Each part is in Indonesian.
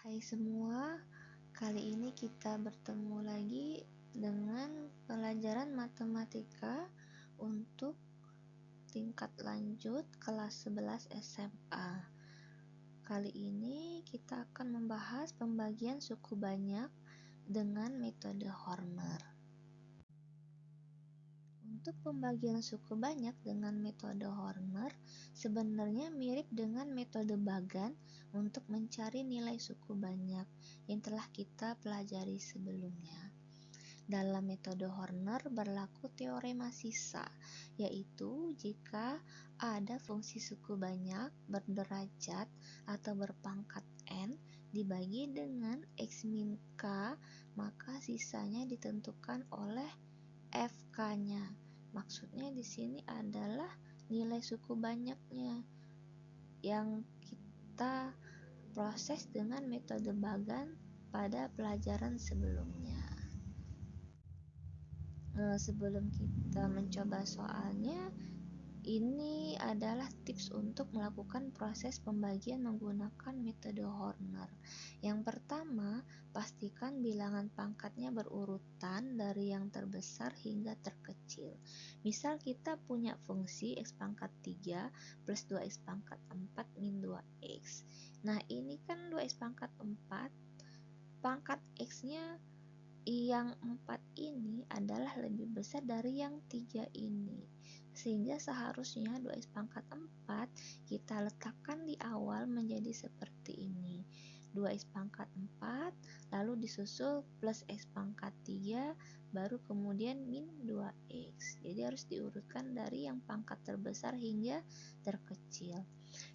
Hai semua, kali ini kita bertemu lagi dengan pelajaran matematika untuk tingkat lanjut kelas 11 SMA. Kali ini kita akan membahas pembagian suku banyak dengan metode Horner. Untuk pembagian suku banyak dengan metode Horner sebenarnya mirip dengan metode Bagan untuk mencari nilai suku banyak yang telah kita pelajari sebelumnya. Dalam metode Horner berlaku teorema sisa, yaitu jika ada fungsi suku banyak berderajat atau berpangkat n dibagi dengan x min k, maka sisanya ditentukan oleh FK-nya. Maksudnya di sini adalah nilai suku banyaknya yang kita proses dengan metode Bagan pada pelajaran sebelumnya. Sebelum kita mencoba soalnya, ini adalah tips untuk melakukan proses pembagian menggunakan metode Horner. Yang pertama, pastikan bilangan pangkatnya berurutan dari yang terbesar hingga terkecil. Misal kita punya fungsi x pangkat 3 plus 2x pangkat 4 min 2x. Nah, ini kan 2x pangkat 4, pangkat x-nya yang 4 ini adalah lebih besar dari yang 3 ini, sehingga seharusnya 2x pangkat 4 kita letakkan di awal menjadi seperti ini, 2x pangkat 4 lalu disusul plus x pangkat 3 baru kemudian min 2x. Jadi harus diurutkan dari yang pangkat terbesar hingga terkecil.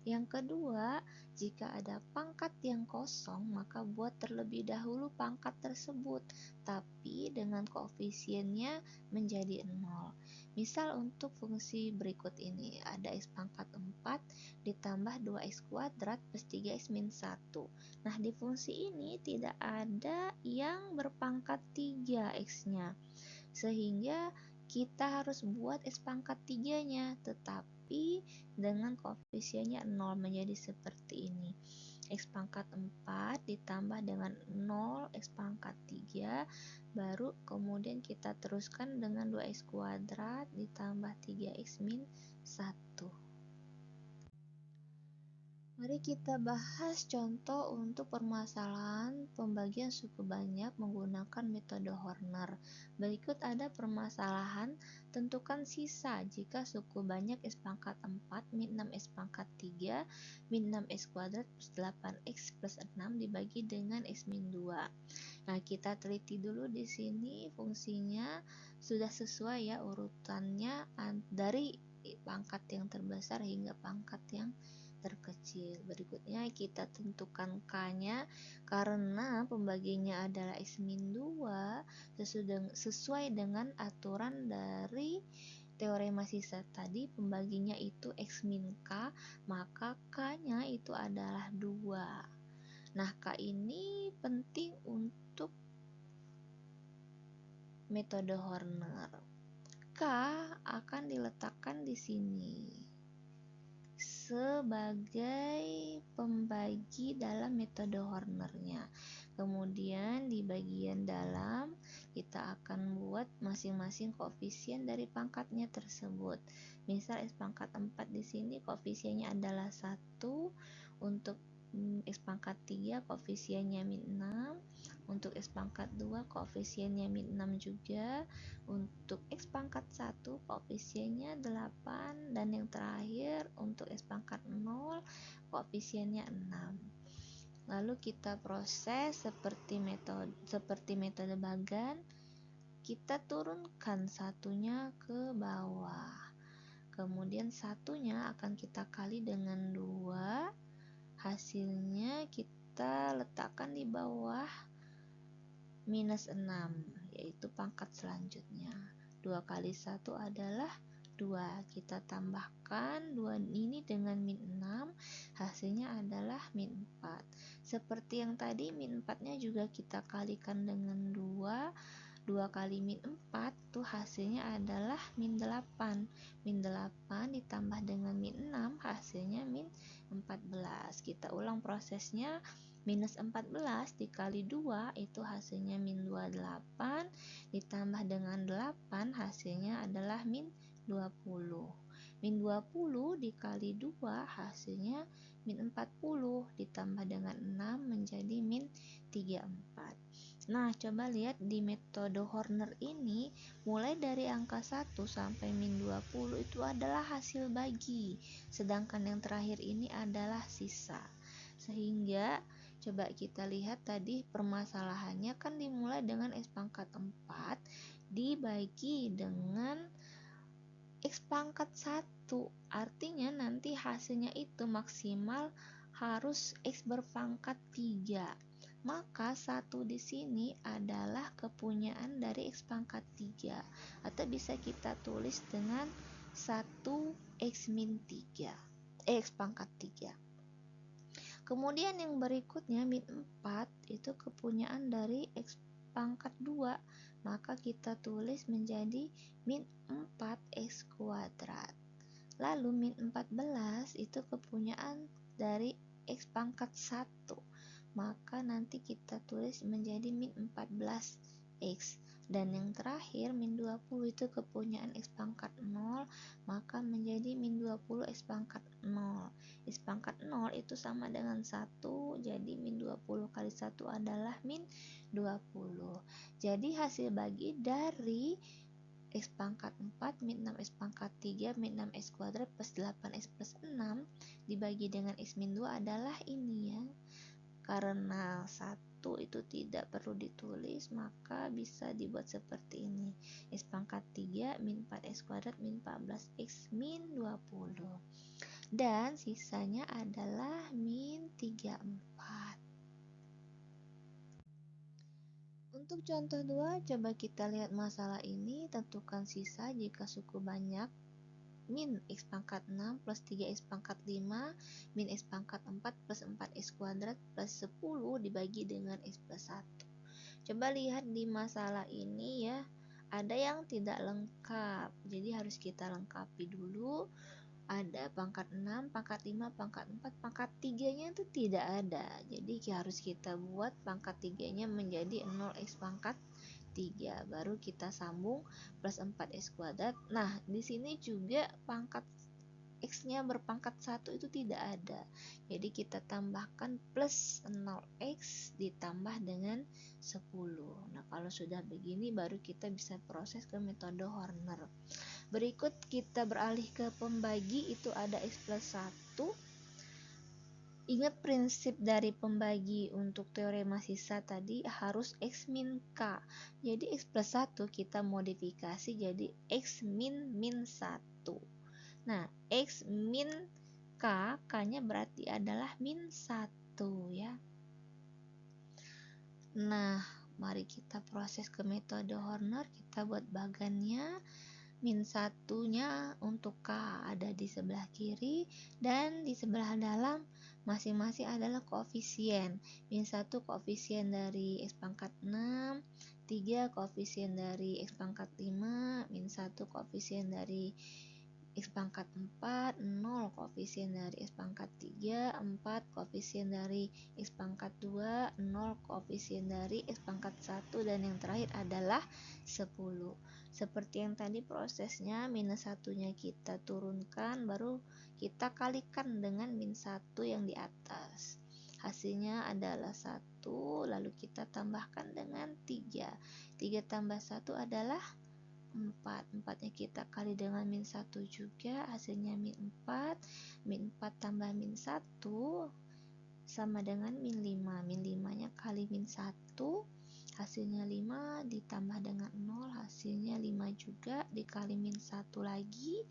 Yang kedua, jika ada pangkat yang kosong, maka buat terlebih dahulu pangkat tersebut, tapi dengan koefisiennya menjadi 0. Misal untuk fungsi berikut ini, ada x pangkat 4 ditambah 2x kuadrat plus 3x min 1. Nah, di fungsi ini tidak ada yang berpangkat 3 x-nya, sehingga kita harus buat x pangkat 3-nya, tetapi dengan koefisiennya 0 menjadi seperti ini. X pangkat 4 ditambah dengan 0 X pangkat 3, baru kemudian kita teruskan dengan 2x kuadrat ditambah 3x min 1. Mari kita bahas contoh untuk permasalahan pembagian suku banyak menggunakan metode Horner. Berikut ada permasalahan, tentukan sisa jika suku banyak x pangkat 4 min 6x pangkat 3 min 6x kuadrat plus 8x plus 6 dibagi dengan x min 2. Nah, kita teliti dulu di sini fungsinya sudah sesuai ya urutannya dari pangkat yang terbesar hingga pangkat yang terkecil. Berikutnya kita tentukan K-nya karena pembagiannya adalah x min 2 sesuai dengan aturan dari teorema sisa tadi, pembaginya itu x min k, maka K-nya itu adalah 2. Nah, K ini penting untuk metode Horner. K akan diletakkan di sini sebagai pembagi dalam metode Hornernya. Kemudian di bagian dalam kita akan buat masing-masing koefisien dari pangkatnya tersebut. Misal x pangkat 4 di sini koefisiennya adalah 1, untuk x pangkat 3 koefisiennya min 6, untuk x pangkat 2 koefisiennya min 6 juga, untuk x pangkat 1 koefisiennya 8, dan yang terakhir untuk x pangkat 0 koefisiennya 6. Lalu kita proses seperti metode Bagan, kita turunkan satunya ke bawah, kemudian satunya akan kita kali dengan 2, hasilnya kita letakkan di bawah minus 6, yaitu pangkat selanjutnya. 2 kali 1 adalah 2, kita tambahkan 2 ini dengan min 6, hasilnya adalah min 4. Seperti yang tadi, min 4 nya juga kita kalikan dengan 2, 2 kali min 4 tuh hasilnya adalah min 8. Min 8 ditambah dengan min 6 hasilnya min 14. Kita ulang prosesnya, Minus 14 dikali 2 itu hasilnya min 28, ditambah dengan 8 hasilnya adalah min 20. Min 20 dikali 2 hasilnya min 40, ditambah dengan 6 menjadi min 34. Nah, coba lihat di metode Horner ini, mulai dari angka 1 sampai min 20 itu adalah hasil bagi, sedangkan yang terakhir ini adalah sisa. Sehingga coba kita lihat tadi permasalahannya kan dimulai dengan X pangkat 4 dibagi dengan X pangkat 1. Artinya nanti hasilnya itu maksimal harus X berpangkat 3. Maka 1 di sini adalah kepunyaan dari X pangkat 3, atau bisa kita tulis dengan 1 X min 3, X pangkat 3. Kemudian yang berikutnya min 4 itu kepunyaan dari X pangkat 2, maka kita tulis menjadi min 4X kuadrat. Lalu min 14 itu kepunyaan dari X pangkat 1, maka nanti kita tulis menjadi min 14X. Dan yang terakhir min 20 itu kepunyaan X pangkat 0, maka menjadi min 20 X pangkat 0. X pangkat 0 itu sama dengan 1, jadi min 20 kali 1 adalah min 20. Jadi hasil bagi dari X pangkat 4 min 6X pangkat 3 min 6X kuadrat plus 8X plus 6 dibagi dengan X min 2 adalah ini ya. Karena 1 itu tidak perlu ditulis, maka bisa dibuat seperti ini. X pangkat 3 min 4X kuadrat min 14X min 20. Dan sisanya adalah min 34. Untuk contoh 2, coba kita lihat masalah ini. Tentukan sisa jika suku banyak min X pangkat 6 plus 3X pangkat 5 min X pangkat 4 plus 4X kuadrat plus 10 dibagi dengan X plus 1. Coba lihat di masalah ini ya, ada yang tidak lengkap, jadi harus kita lengkapi dulu. Ada pangkat 6, pangkat 5, pangkat 4, pangkat 3-nya itu tidak ada. Jadi harus kita buat pangkat 3-nya menjadi 0X pangkat 3. Baru kita sambung plus 4X kuadrat. Nah, di sini juga pangkat X-nya berpangkat 1 itu tidak ada. Jadi kita tambahkan plus 0X ditambah dengan 10. Nah, kalau sudah begini baru kita bisa proses ke metode Horner. Berikut kita beralih ke pembagi, itu ada X plus 1. Ingat prinsip dari pembagi untuk teorema sisa tadi harus X min K. Jadi X plus 1 kita modifikasi jadi X min min 1. Nah, X min K, K-nya berarti adalah min 1 ya. Nah, mari kita proses ke metode Horner. Kita buat bagannya. Min 1-nya untuk K ada di sebelah kiri, dan di sebelah dalam masing-masing adalah koefisien. Min 1 koefisien dari X pangkat 6, 3 koefisien dari X pangkat 5, min 1 koefisien dari X pangkat 4, 0 koefisien dari X pangkat 3, 4 koefisien dari X pangkat 2, 0 koefisien dari X pangkat 1, dan yang terakhir adalah 10. Seperti yang tadi prosesnya, minus 1-nya kita turunkan, baru kita kalikan dengan min 1 yang di atas. Hasilnya adalah 1, lalu kita tambahkan dengan 3. 3 tambah 1 adalah 4. 4-nya kita kali dengan min 1 juga, hasilnya min 4. Min 4 tambah min 1 sama dengan min 5. Min 5-nya kali min 1, hasilnya 5 ditambah dengan 0, hasilnya 5 juga, dikali min 1 lagi,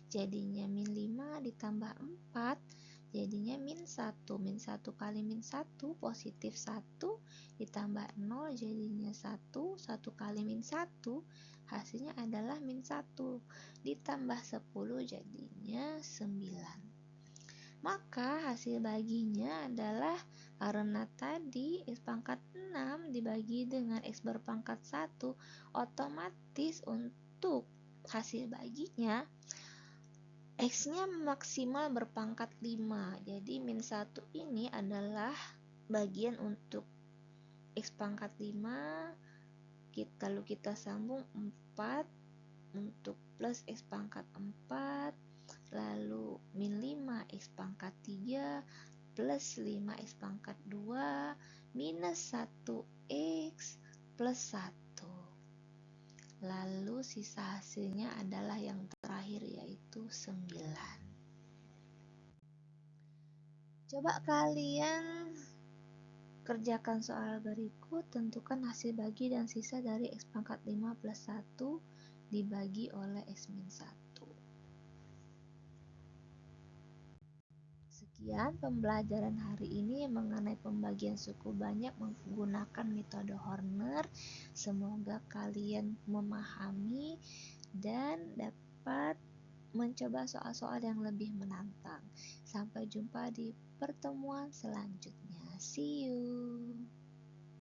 jadinya min 5 ditambah 4, jadinya min 1. Min 1 kali min 1 positif 1, ditambah 0 jadinya 1. 1 kali min 1 hasilnya adalah min 1, ditambah 10 jadinya 9. Maka hasil baginya adalah, karena tadi X pangkat 6 dibagi dengan X berpangkat 1, otomatis untuk hasil baginya X-nya maksimal berpangkat 5. Jadi min 1 ini adalah bagian untuk X pangkat 5, lalu kita sambung 4 untuk plus X pangkat 4, lalu min 5 X pangkat 3 plus 5 X pangkat 2 minus 1 X plus 1. Lalu sisa hasilnya adalah yang terakhir, yaitu 9. Coba kalian kerjakan soal berikut, tentukan hasil bagi dan sisa dari X pangkat 5 plus 1 dibagi oleh X min 1. Sekian pembelajaran hari ini mengenai pembagian suku banyak menggunakan metode Horner. Semoga kalian memahami dan dapat mencoba soal-soal yang lebih menantang. Sampai jumpa di pertemuan selanjutnya. See you.